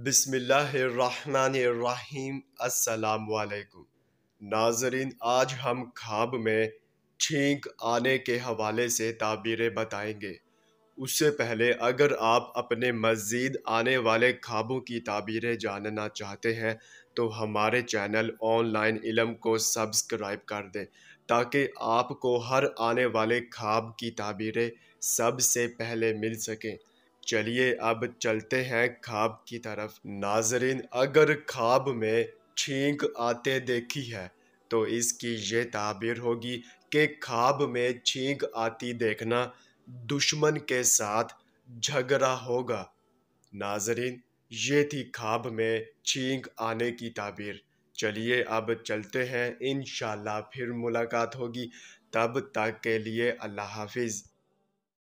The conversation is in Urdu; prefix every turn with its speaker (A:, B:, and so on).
A: بسم اللہ الرحمن الرحیم۔ السلام علیکم ناظرین، آج ہم خواب میں چھینک آنے کے حوالے سے تعبیریں بتائیں گے۔ اس سے پہلے اگر آپ اپنے مزید آنے والے خوابوں کی تعبیریں جاننا چاہتے ہیں تو ہمارے چینل آن لائن علم کو سبسکرائب کر دیں تاکہ آپ کو ہر آنے والے خواب کی تعبیریں سب سے پہلے مل سکیں۔ چلیے اب چلتے ہیں خواب کی طرف۔ ناظرین، اگر خواب میں چھینک آتے دیکھی ہے تو اس کی یہ تعبیر ہوگی کہ خواب میں چھینک آتی دیکھنا دشمن کے ساتھ جھگڑا ہوگا۔ ناظرین، یہ تھی خواب میں چھینک آنے کی تعبیر۔ چلیے اب چلتے ہیں، انشاءاللہ پھر ملاقات ہوگی، تب تک کے لیے اللہ حافظ۔